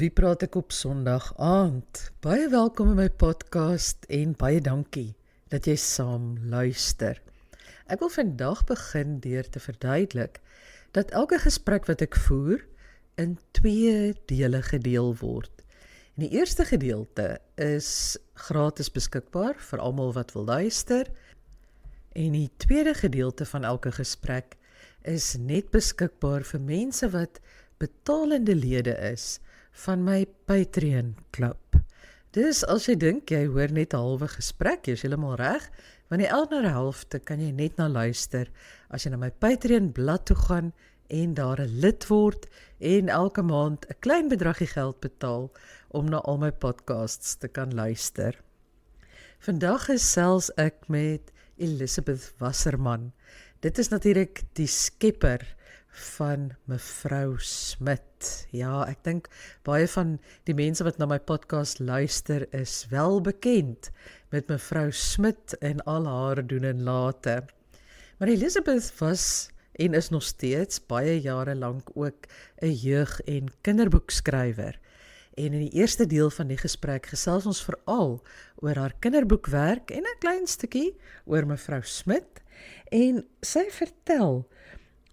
wie praat ek op Sondag aand? Baie welkom in my podcast en baie dankie dat jy saam luister. Ek wil vandag begin deur te verduidelik dat elke gesprek wat ek voer in 2 dele gedeel word. En die eerste gedeelte is gratis beskikbaar vir almal wat wil luister. En die tweede gedeelte van elke gesprek is net beskikbaar vir mense wat betalende lede is van my Patreon klub. Dus as jy dink jy hoor net 'n halwe gesprek, jy is heeltemal reg, want die ander helfte kan jy net na luister as jy na my Patreon blad toe gaan en daar 'n lid word en elke maand 'n klein bedragie geld betaal om na al my podcasts te kan luister. Vandag gesels ek met Elisabeth Wasserman. Dit is natuurlik die skepper van Mevrou Smit. Ja, ek dink baie van die mense wat na my podcast luister is wel bekend met Mevrou Smit en al haar doen en late. Maar Elisabeth was en is nog steeds baie jare lank ook 'n jeug- en kinderboekskrywer. En in die eerste deel van die gesprek gesels ons veral oor haar kinderboekwerk en 'n klein stukkie oor Mevrou Smit. En sy vertel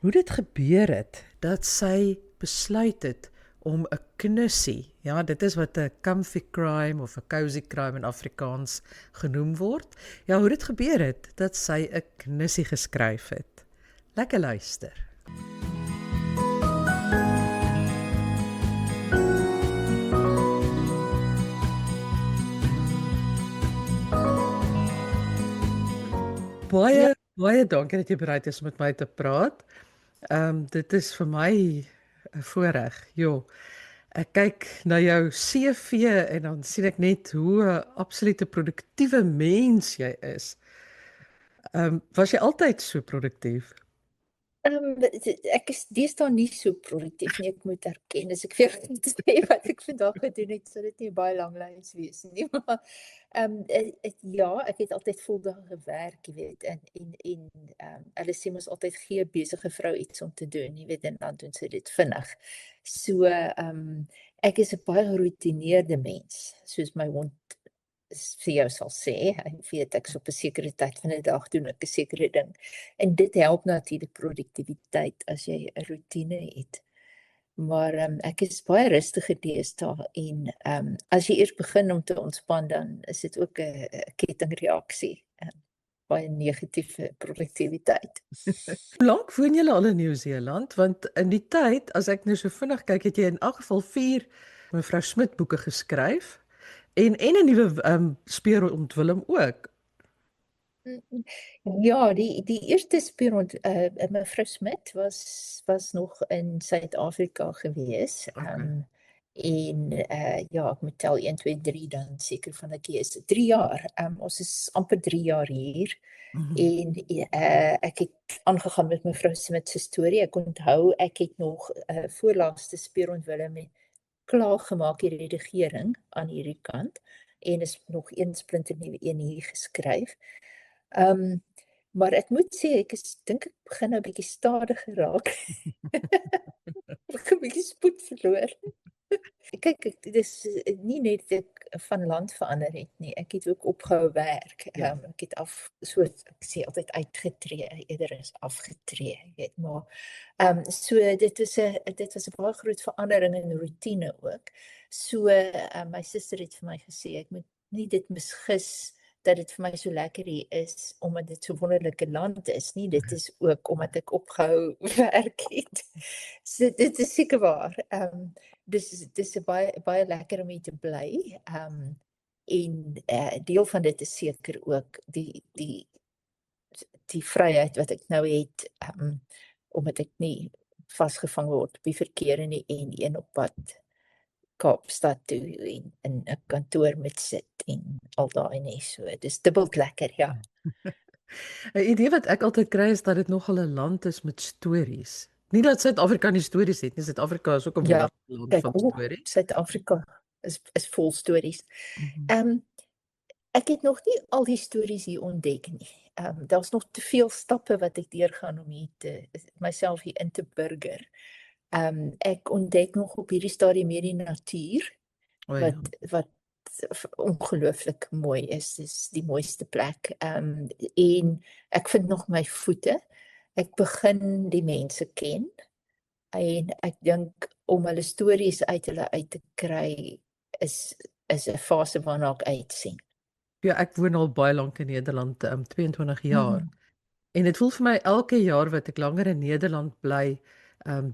hoe dit gebeur het dat sy besluit het om 'n knussie, ja, dit is wat 'n comfy crime of 'n cozy crime in Afrikaans genoem word. Ja, hoe dit gebeur het dat sy 'n knussie geskryf het. Lekker luister. Baie dankie dat jy bereid is om met my te praat. Dit is vir my 'n voorreg. Jo, ek kyk na jou CV en dan sien ek net hoe 'n absolute produktiewe mens jy is. Was jy altyd so produktief? Ek is deesdae nie so produktief nie, ek moet erken. As ek vir jou moet sê wat ek vandag gedoen het, sou dit nie baie lang lys wees nie. Maar ja, ek het altyd voldag gewerk, jy weet, en hulle sê mos altyd gee 'n besige vrou iets om te doen, jy weet, en dan doen sy dit vinnig. So ek is 'n baie geroutineerde mens, soos my hond vir jou sal sê. Hy weet ek's op 'n sekere tyd van die dag doen ek 'n sekere ding. En dit help natuurlik produktiwiteit as jy 'n roetine het. Maar ek is baie rustige deesdae en as jy eers begin om te ontspan, dan is dit ook 'n kettingreaksie. Baie negatiewe produktiwiteit. Hoe lank woon jy al in Nieu-Seeland? Want in die tyd, as ek nou so vinnig kyk, het jy in elk geval 4 Mevrou Smit boeke geskryf en 'n nuwe speurhond Willem ook. Ja, die eerste speurhond, Mevrou Smit was nog in Suid-Afrika gewees. Okay. Ja, ek moet tel 1, 2, 3 dan seker van ek is 3 jaar. Ons is amper 3 jaar hier. En ek het aangegaan met Mevrou Smit se storie. Ek onthou ek het nog voorlaaste speurhond Willem klaar gemaak die redigering aan hierdie kant en is nog een splinternuwe een hier geskryf. Maar ek moet sê ek dink ek begin nou 'n bietjie stadiger raak. Ek het 'n bietjie spoed verloor. Kyk, dit is nie net dat ek van land verander het nie. Ek het ook opgehou werk. Ja. Ek het ek sê altyd uitgetree eerder as afgetree, jy weet, maar so dit was 'n baie groot verandering in roetine ook. So my suster het vir my gesê ek moet nie dit misgis dat dit vir my so lekker hier is omdat dit so wonderlike land is nie. Dit is ook omdat ek opgehou werk het. So dit is seker waar. Dis baie lekker om hier te bly. En deel van dit is seker ook die vryheid wat ek nou het, omdat ek nie vasgevang word op die verkeer in die N1 op pad Kaapstad toe en in 'n kantoor moet sit en al daai nie. So dis dubbel lekker, ja. 'n Idee wat ek altyd kry is dat dit nogal 'n land is met stories. Nie dat Suid-Afrika nie stories het nie. Suid-Afrika is ook 'n Ja, wonderlike land kyk, van stories. Suid-Afrika is vol stories. Ek het nog nie al die stories hier ontdek nie. Daar's nog te veel stappe wat ek deurgaan om myself hier in te burger. Ek ontdek nog op hierdie stadium meer die natuur O ja. wat ongelooflik mooi is. Dis die mooiste plek. En ek vind nog my voete. Ek begin die mense ken en ek dink om hulle stories uit hulle uit te kry is 'n fase waarna ek uitsien. Ja, ek woon al baie lank in Nederland, 22 jaar. Mm. En dit voel vir my elke jaar wat ek langer in Nederland bly,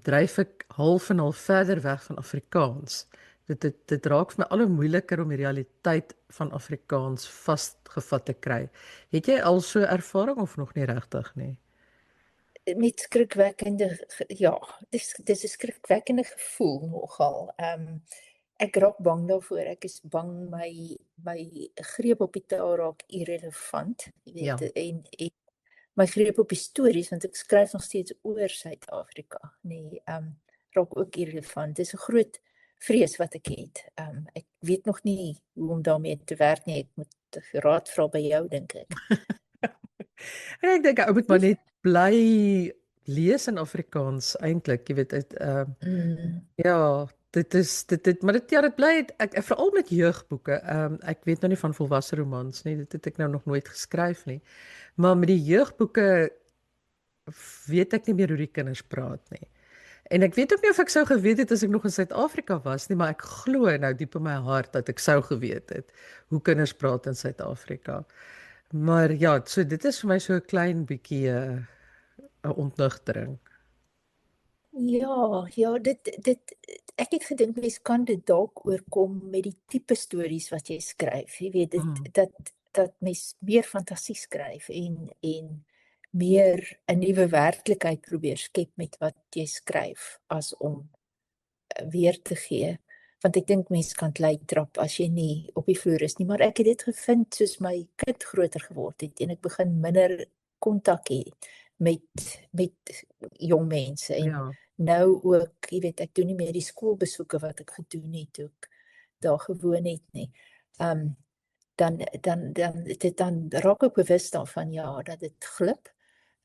dryf ek half en half verder weg van Afrikaans. Dit raak vir my al hoe moeiliker om die realiteit van Afrikaans vasgevat te kry. Het jy al so ervaring of nog nie regtig nie? Met ja, dis 'n skrikwekkende gevoel nogal. Ek raak bang daarvoor. Ek is bang my greep op die taal raak irrelevant, jy Ja. weet, en my greep op die stories, want ek skryf nog steeds oor Suid-Afrika, nee, raak ook irrelevant. Dis 'n groot vrees wat ek het. Ek weet nog nie hoe om daarmee te werk nie. Ek moet raad vra by jou, dink ek. En ek dink ou moet maar net bly lees in Afrikaans eintlik, jy weet, Mm. ja, dit maar dit bly ek veral met jeugboeke. Ek weet nou nie van volwasse romans nie. Dit het ek nou nog nooit geskryf nie. Maar met die jeugboeke weet ek nie meer hoe die kinders praat nie. En ek weet ook nie of ek sou geweet het as ek nog in Suid-Afrika was nie, maar ek glo nou diep in my hart dat ek sou geweet het hoe kinders praat in Suid-Afrika. Maar ja, so dit is vir my so 'n klein bietjie 'n ontnugtering. Ja, dit ek het gedink mens kan dit dalk oorkom met die tipe stories wat jy skryf. Jy weet Mm. dat mens meer fantasie skryf en meer 'n nuwe werklikheid probeer skep met wat jy skryf as om weer te gee. Want ek dink mens kan lei trap as jy nie op die vloer is nie, maar ek het dit gevind soos my kind groter geword het en ek begin minder kontak hê met jong mense en Ja. nou ook, jy weet, ek doen nie meer die skoolbesoeke wat ek gedoen het toe ek daar gewoon het nie. Um dan raak ek bewus daarvan ja, dat dit glip.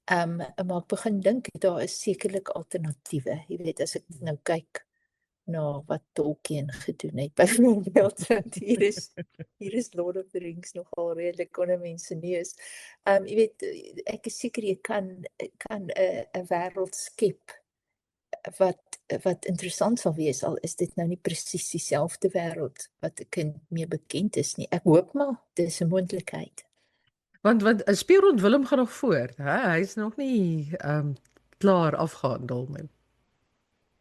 Maar ek begin dink daar is sekerlik alternatiewe. Jy weet, as ek nou kyk na wat Tolkien gedoen het, byvoorbeeld, want hier is Lord of the Rings nogal redelik onder mense neus. Jy weet, ek is seker jy kan 'n wêreld skep wat interessant sal wees, al is dit nou nie presies dieselfde wêreld wat 'n kind mee bekend is nie. Ek hoop maar dis 'n moontlikheid. Want 'n speelrond Willem gaan nog voort, hè? Hy's nog nie klaar afgehandel nie.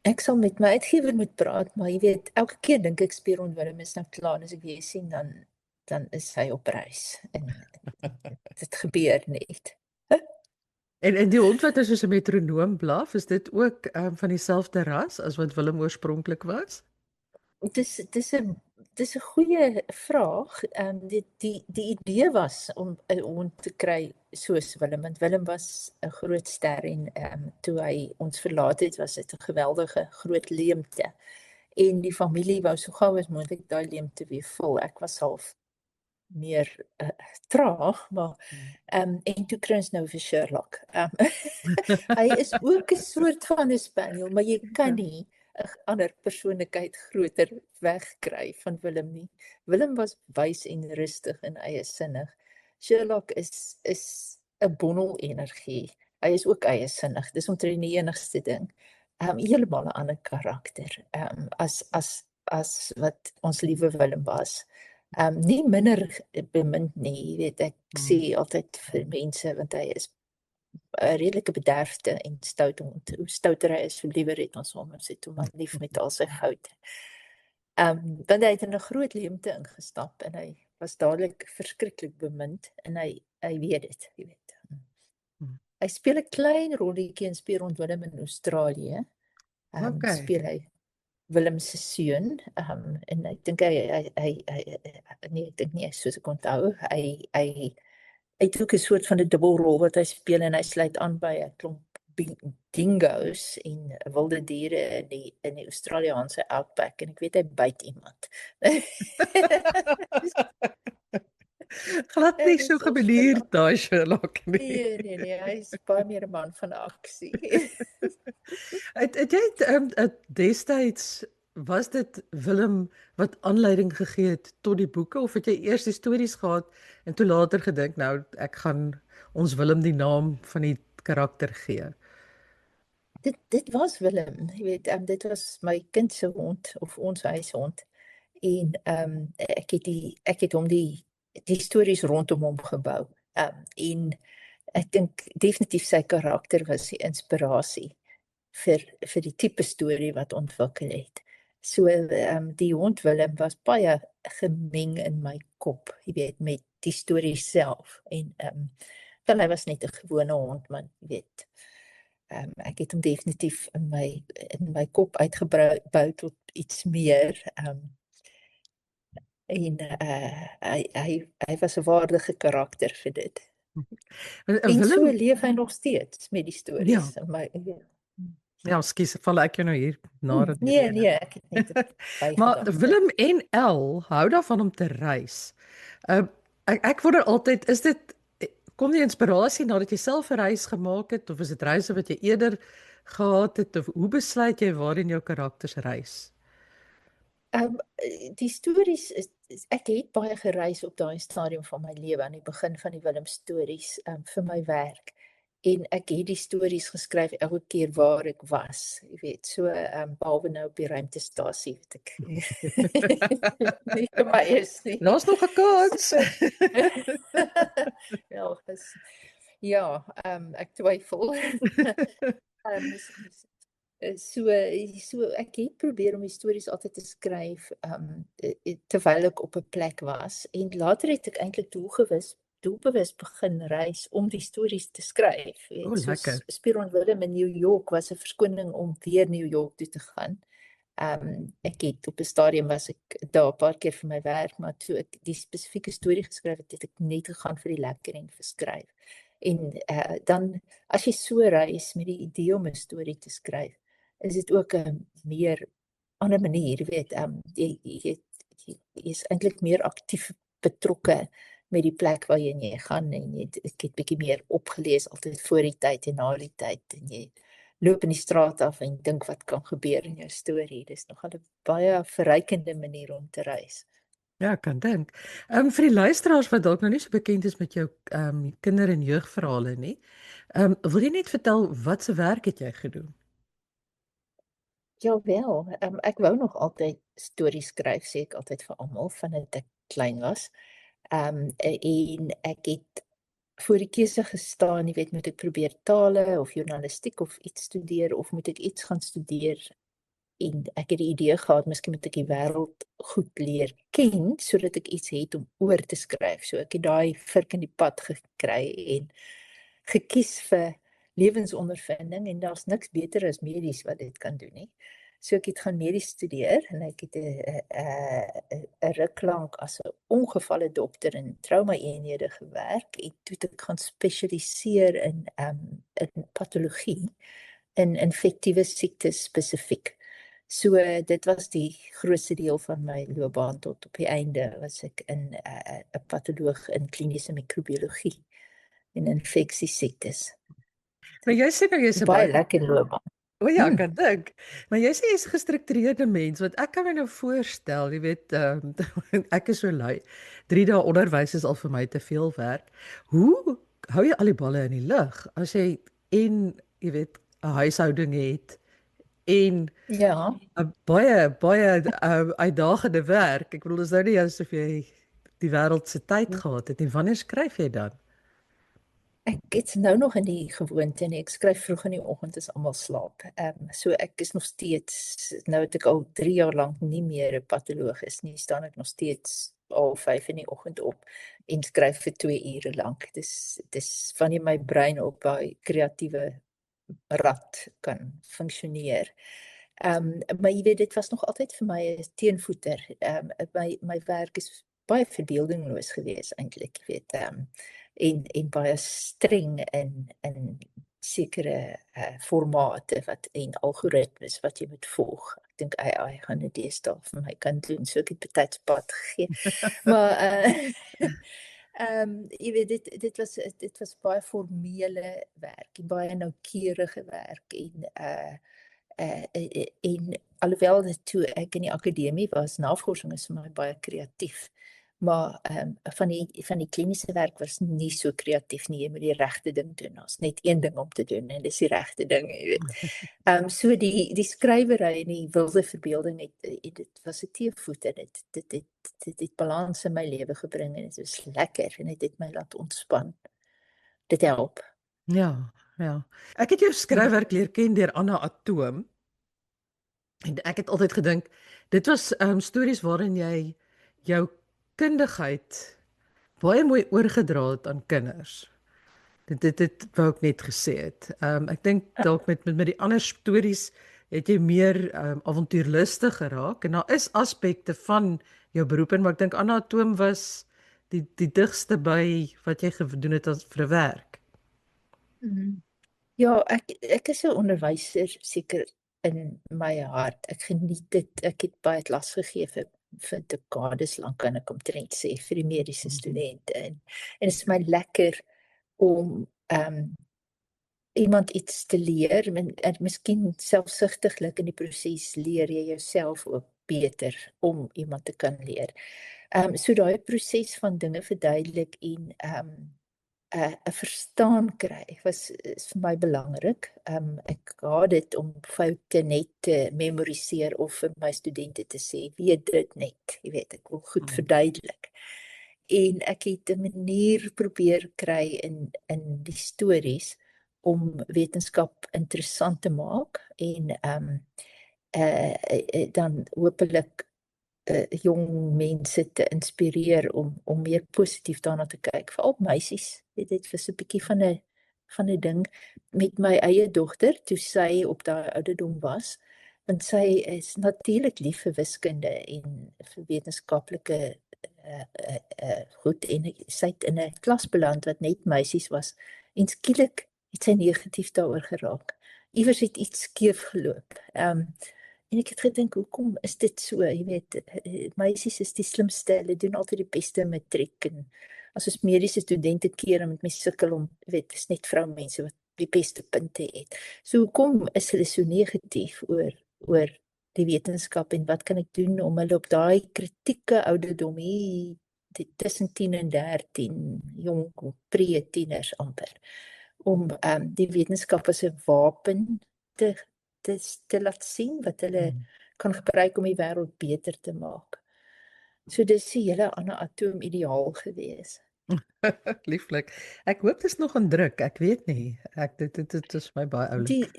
Ek sal met my uitgewer moet praat, maar jy weet, elke keer dink ek Speron Willem is nou klaar en as ek weer sien dan is hy op reis en dit gebeur net. En die hond wat is soos 'n metronoom blaf, is dit ook van dieselfde ras as wat Willem oorspronklik was? Dis 'n goeie vraag. Die idee was om 'n hond te kry soos Willem, want Willem was 'n groot ster en toe hy ons verlaat het, was dit 'n geweldige groot leemte. En die familie wou so gou as moontlik daai leemte weer vul. Ek was half meer traag, maar en toe kry ons nou vir Sherlock. Hy is ook 'n soort van 'n spaniel, maar jy kan nie 'n ander persoonlikheid groter wegkry van Willem nie. Willem was wys en rustig en eiesinnig. Sherlock is 'n bondel energie. Hy is ook eiesinnig. Dis omtrent die enigste ding. Heeltemal 'n ander karakter. As wat ons liewe Willem was. Nie minder bemind nie, jy weet, ek sê altyd vir mense, want hy is 'n redelike bederfde en stout hond. Hoe stouter hy is, hoe liewer het ons hom, ons het hom maar lief met al sy foute. Want hy het in 'n groot leemte ingestap en hy was dadelik verskriklik bemind en hy weet dit, jy weet. Hy speel 'n klein rolletjie in Speelrond Willem in Australië. Okay. Speel hy Willem se seun, en ek dink hy nee, ek dink nie soos ek onthou, hy het ook 'n soort van 'n dubbelrol wat hy speel en hy sluit aan by 'n klomp dingoes en wilde diere in die Australiese outback en ek weet hy byt iemand. Glad nie so gebeneer daai Sherlock nie. Nee, hy is baie meer 'n man van aksie. Het jy destyds was dit Willem wat aanleiding gegee het tot die boeke of het jy eers die stories gehad en toe later gedink nou ek gaan ons Willem die naam van die karakter gee? Dit was Willem, jy weet, dit was my kind se hond of ons huishond. En ek het hom die stories rondom hom gebou. En ek dink definitief sy karakter was die inspirasie vir die tipe storie wat ontwikkel het. So die hond Willem was baie gemeng in my kop, jy weet, met die storie self. En wel, hy was net 'n gewone hond, maar jy weet, ek het hom definitief in my kop uitgebou tot iets meer. En hy was 'n waardige karakter vir dit. En so Willem, leef hy nog steeds met die ja, stories. Maar ja, skus, val ek jou nou hier nader die nee, rede. nee, ek het net 'n Maar bygedagte. Willem en El hou daarvan om te reis. Uh, ek wonder altyd, kom die inspirasie nadat jy self 'n reis gemaak het of is dit reise wat jy eerder gehad het of hoe besluit jy waarheen jou karakters reis? Die stories ek het baie gereis op daai stadium van my lewe aan die begin van die Willem stories vir my werk. En ek het die stories geskryf elke keer waar ek was, jy weet, so behalwe nou op die ruimtestasie wat ek nie vir my is nie. Daar's nog 'n kans. Ja, ja, ek twyfel. So ek het probeer om die stories altyd te skryf terwyl ek op 'n plek was en later het ek eintlik doelbewus begin reis om die stories te skryf. O, Weet, lekker. soos Spiron Willem in New York was 'n verskoning om weer New York toe te gaan. Ek het op 'n stadium was ek daar 'n paar keer vir my werk, maar toe ek die spesifieke storie geskryf het, het ek net gegaan vir die lekker en vir skryf. En dan as jy so reis met die idee om 'n storie te skryf, is dit ook 'n meer ander manier, jy weet, jy is eintlik meer aktief betrokke met die plek waarheen jy gaan en ek het bietjie meer opgelees altyd voor die tyd en na die tyd en jy loop in die straat af en dink wat kan gebeur in jou storie. Dis nogal 'n baie verrykende manier om te reis. Ja, ek kan dink. Vir die luisteraars wat dalk nou nie so bekend is met jou kinder- en jeugverhale nie. Wil jy net vertel wat se werk het jy gedoen? Jawel, ek wou nog altyd stories skryf, sê ek altyd vir almal vandat ek klein was. En ek het voor die keuse gestaan, jy weet, moet ek probeer tale of journalistiek of iets studeer of moet ek iets gaan studeer? En ek het die idee gehad, miskien moet ek die wêreld goed leer ken sodat ek iets het om oor te skryf. So ek het daai vurk in die pad gekry en gekies vir lewensondervinding en daar's niks beter as medies wat dit kan doen nie. So ek het gaan medies studeer en ek het 'n ruk lank as 'n ongevalle dokter in trauma-eenhede gewerk en toe het ek gaan spesialiseer in patologie in infektiewe siektes spesifiek. So dit was die grootste deel van my loopbaan tot op die einde was ek 'n patoloog in kliniese mikrobiologie en infeksiesiektes. Maar jy sê nou jy's 'n Baie baie lekker loopbaan. O ja, ek Mm. kan dink. Maar jy sê jy's 'n gestruktureerde mens, want ek kan my nou voorstel, jy weet, ek is so lui. 3 dae onderwys is al vir my te veel werk. Hoe hou jy al die balle in die lug as jy jy weet, 'n huishouding het en Ja, 'n baie uitdagende werk. Ek bedoel, dis nou nie asof jy die wêreld se tyd gehad het nie. Wanneer skryf jy dan? ek is nou nog in die gewoonte en ek skryf vroeg in die oggend as almal slaap. So ek is nog steeds nou het ek al 3 jaar lank nie meer 'n patoloog is nie, staan ek nog steeds al 5 in die oggend op en skryf vir 2 ure lank. Dis wanneer my brein op daai kreatiewe rad kan funksioneer. Maar jy weet dit was nog altyd vir my 'n teenvoeter. My werk is baie verbeeldingloos geweest eintlik, jy weet, en baie streng in sekere formate wat en algoritmes wat jy moet volg. Ek dink AI gaan dit deesdae vir my kan doen, so ek het betyds pad gegee. Maar Jy weet dit was baie formele werk, baie noukeurige werk en alhoewel dit toe ek in die akademie was, navorsing is vir my baie kreatief. Maar van die kliniese werk was nie so kreatief nie. Jy moet die regte ding doen. Daar's net een ding om te doen en dis die regte ding, jy weet. So die skrywery en die wilde verbeelding dit was 'n teevoet en dit het balans in my lewe gebring en dit was lekker en dit het my laat ontspan. Dit help. Ja, ja. Ek het jou skryfwerk leer ken deur Anna Atoom. En ek het altyd gedink dit was stories waarin jy jou kundigheid baie mooi oorgedra het aan kinders. Dit wou ek net gesê het. Ek dink dalk met die ander stories het jy meer avontuurlustig geraak en daar is aspekte van jou beroep en maar ek dink Anna Atoom was die digste by wat jy gedoen het as vir 'n werk. Ja, ek is 'n onderwyser seker in my hart. Ek geniet dit. Ek het baie klas gegee vir dekades lank kan ek omtrent sê vir die mediese studente en dit is my lekker om iemand iets te leer en miskien selfsugtiglik in die proses leer jy jouself ook beter om iemand te kan leer. So daai proses van dinge verduidelik en 'n verstaan kry is vir my belangrik. Ek haat dit om foute net te memoriseer of vir my studente te sê, weet dit net, jy weet, ek wil goed verduidelik. En ek het 'n manier probeer kry in die stories om wetenskap interessant te maak en dan hopelik jong mense te inspireer om meer positief daarna te kyk, veral meisies. Dit was 'n bietjie van 'n ding met my eie dogter toe sy op daai ouderdom was, want sy is natuurlik lief vir wiskunde en vir wetenskaplike goed en sy het in 'n klas beland wat net meisies was en skielik het sy negatief daaroor geraak. Iewers het iets skeef geloop. En ek het gedink, hoekom is dit so? Jy weet, meisies is die slimste, hulle doen altyd die beste matriek en as ons mediese studente keer met my sukkel om, jy weet, dis net vroumense wat die beste punte het. So hoekom is hulle so negatief oor die wetenskap en wat kan ek doen om hulle op daai kritieke ouderdom hier tussen 10 en 13 jong pre-tieners amper om die wetenskap as 'n wapen te laat sien wat hulle kan gebruik om die wêreld beter te maak. So dis 'n hele ander atoom ideaal gewees. Lieflik. Ek hoop dit is nog in druk. Ek weet nie. Dit is my baie oulik.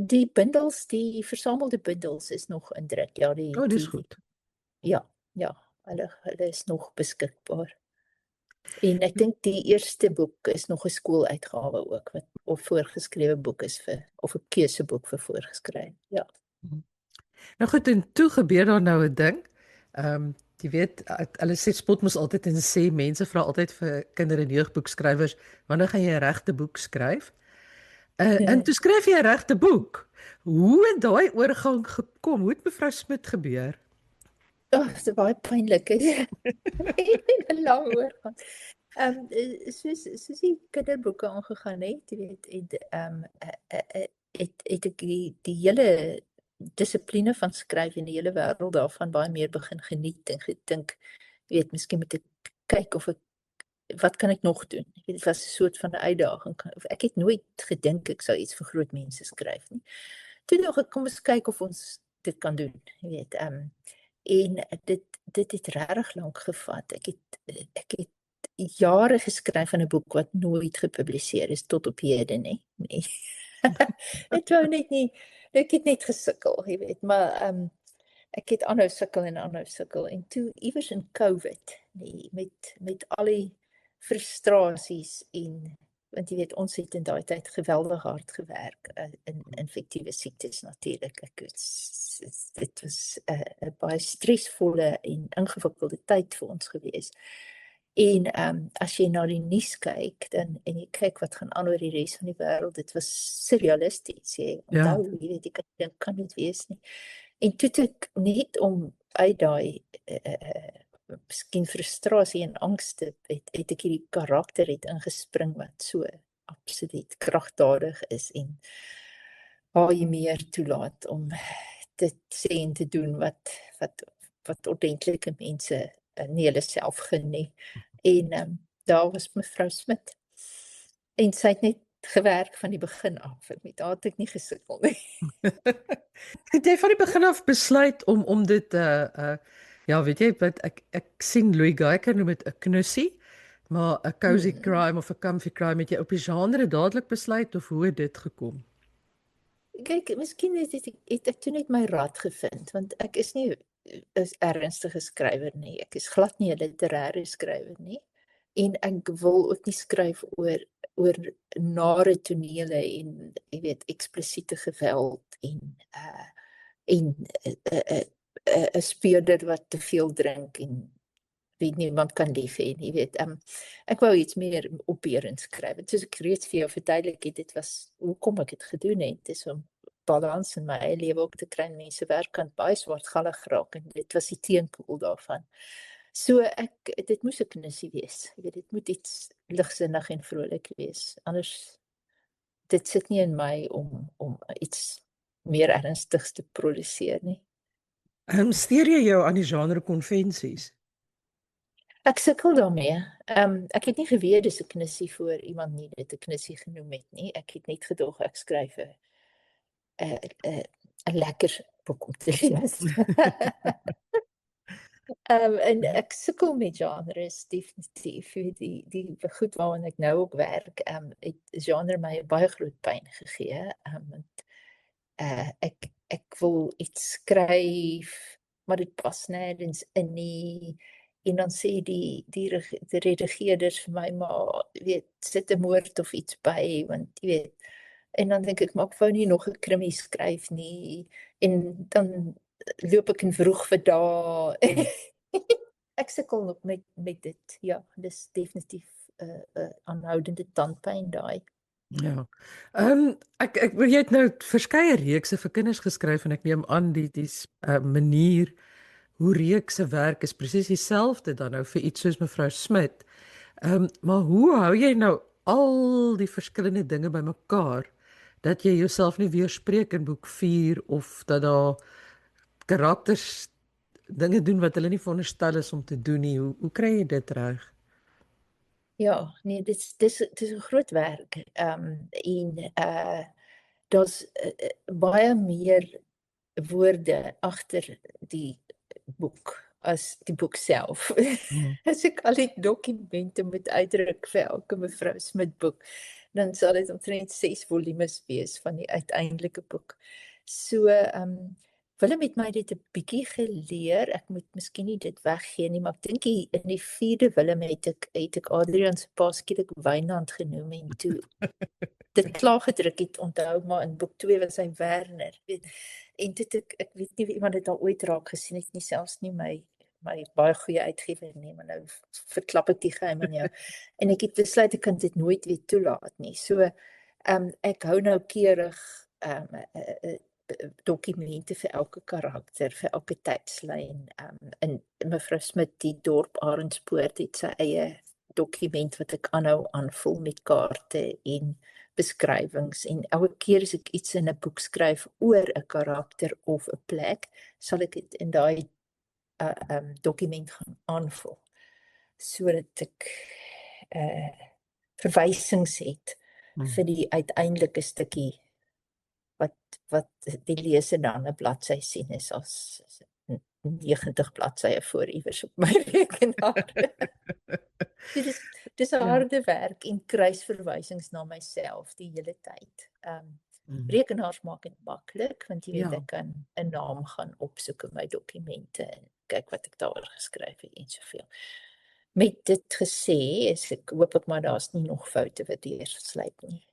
Die bundels, die versamelde bundels is nog in druk. Ja, Dis goed. Ja, hulle is nog beskikbaar. En ek dink die eerste boek is nog 'n skooluitgawe ook of voorgeskrewe boek is of 'n keuseboek vir voorgeskryf. Ja. Nou goed, en toe gebeur daar nou 'n ding. Jy weet, hulle sê spot mos altyd en sê mense vra altyd vir kinder- en jeugboekskrywers, wanneer gaan jy 'n regte boek skryf? En toe skryf jy 'n regte boek. Hoe het daai oorgang gekom? Hoe het mevrou Smit gebeur? Dit is baie pynlik. Het 'n lang oorgang. Soos die kinderboeke aangegaan het, jy weet, het ek die hele dissipline van skryf en die hele wêreld daarvan baie meer begin geniet en gedink, jy weet, miskien moet ek kyk wat kan ek nog doen? Dit was 'n soort van 'n uitdaging. Ek het nooit gedink ek sou iets vir groot mense skryf nie. Toe nog ek kom eens kyk of ons dit kan doen, jy weet. En dit het regtig lank gevat. Ek het jare geskryf aan 'n boek wat nooit gepubliseer is tot op hede nie. Nee. Dit wou net nie. Ek het net gesukkel, jy weet, maar ek het aanhou sukkel en toe iewers in COVID, nee, met al die frustrasies want jy weet ons het in daai tyd geweldig hard gewerk in infektiewe siektes natuurlik. Dit was 'n baie stresvolle en ingewikkelde tyd vir ons gewees. En as jy na die nuus kyk en jy kyk wat gaan aan oor die res van die wêreld, dit was surrealisties. Jy onthou, jy weet, ek dink kan dit wees nie. En toe ek net om uit daai miskien frustrasie en angste het ek hierdie karakter het ingespring wat so absoluut kragtadig is en waar jy meer toelaat om te sê en te doen wat ordentlike mense nie hulle self gun nie. En daar was mevrou Smit. En sy het net gewerk van die begin af. Met haar het ek nie gesukkel nie. Het jy van die begin af besluit om dit ja, weet jy wat ek sien Louis Geiger noem dit 'n knussie, maar 'n cozy crime of 'n comfy crime, het jy op die genre dadelik besluit of hoe het dit gekom? Kyk, miskien het ek toe net my rad gevind, want ek is nie 'n ernstige skrywer nie. Ek is glad nie 'n literêre skrywer nie. En ek wil ook nie skryf oor nare tonele en jy weet eksplisiete geweld en 'n speurder wat te veel drink en wie niemand kan lief hê nie, weet. Ek wou iets meer opbeurend skryf. Soos ek reeds vir jou verduidelik het, dit was hoekom ek dit gedoen het. Dis om balans in my eie lewe ook te kry. Mense werk kan baie swartgallig raak en dit was die teenpool daarvan. So dit moes 'n knissie wees. Jy weet, dit moet iets ligsinnig en vrolik wees. Anders dit sit nie in my om iets meer ernstigs te produseer nie. Steur jy jou aan die genre konvensies? Ek sukkel daarmee. Ek het nie geweet dis 'n knissie voor iemand nie dit 'n knissie genoem het nie. Ek het net gedog ek skryf 'n lekker boek om te lees. En ek sukkel met genres definitief. Die goed waaraan ek nou ook werk, het genre my baie groot pyn gegee. Want ek wil iets skryf, maar dit pas nêrens in nie. En dan sê die redigeerders vir my, maar jy weet, sit 'n moord of iets by, want jy weet. En dan dink ek, maar ek wou nie nog 'n krimie skryf nie. En dan loop ek in vroeg vir dae. Ek sukkel nog met dit. Ja, dis definitief 'n aanhoudende tandpyn daai. Ja. Ek jy het nou verskeie reekse vir kinders geskryf en ek neem aan die manier hoe reekse werk is presies dieselfde dan nou vir iets soos mevrou Smit. Maar hoe hou jy nou al die verskillende dinge bymekaar dat jy jouself nie weerspreek in boek 4 of dat daar karakters dinge doen wat hulle nie veronderstel is om te doen nie. Hoe kry jy dit reg? Ja, nee, dis 'n groot werk. Daar's baie meer woorde agter die boek as die boek self. As ek al die dokumente moet uitdruk vir elke mevrou Smit boek, dan sal dit omtrent 6 volumes wees van die uiteindelike boek. So, Willem het my dit 'n bietjie geleer. Ek moet miskien nie dit weggee nie, maar ek dink in die 4de Willem het ek Adrian se pa skielik Wynand genoem en toe dit klaar gedruk het, onthou, maar in boek 2 was hy Werner. En toe ek weet nie of iemand dit al ooit raak gesien het nie, selfs nie my baie goeie uitgewer nie, maar nou verklap ek die geheim aan jou. En ek het besluit ek kan dit nooit weer toelaat nie. So, ek hou nou keurig dokumente vir elke karakter, vir elke tydslyn. En mevrou Smit, die dorp Arendspoort, het sy eie dokument wat ek aanhou aanvul met kaarte en beskrywings. En elke keer as ek iets in 'n boek skryf oor 'n karakter of 'n plek, sal ek dit in daai dokument gaan aanvul, sodat ek verwysings het vir die uiteindelike stukkie wat die leser dan 'n bladsy sien is as 90 bladsye voor iewers op my rekenaar. Dis 'n harde werk en kruisverwysings na myself die hele tyd. Rekenaars maak dit maklik, want jy weet, ek kan 'n naam gaan opsoek in my dokumente en kyk wat ek daaroor geskryf het en soveel. Met dit gesê, hoop ek maar daar's nie nog foute wat deursluip nie.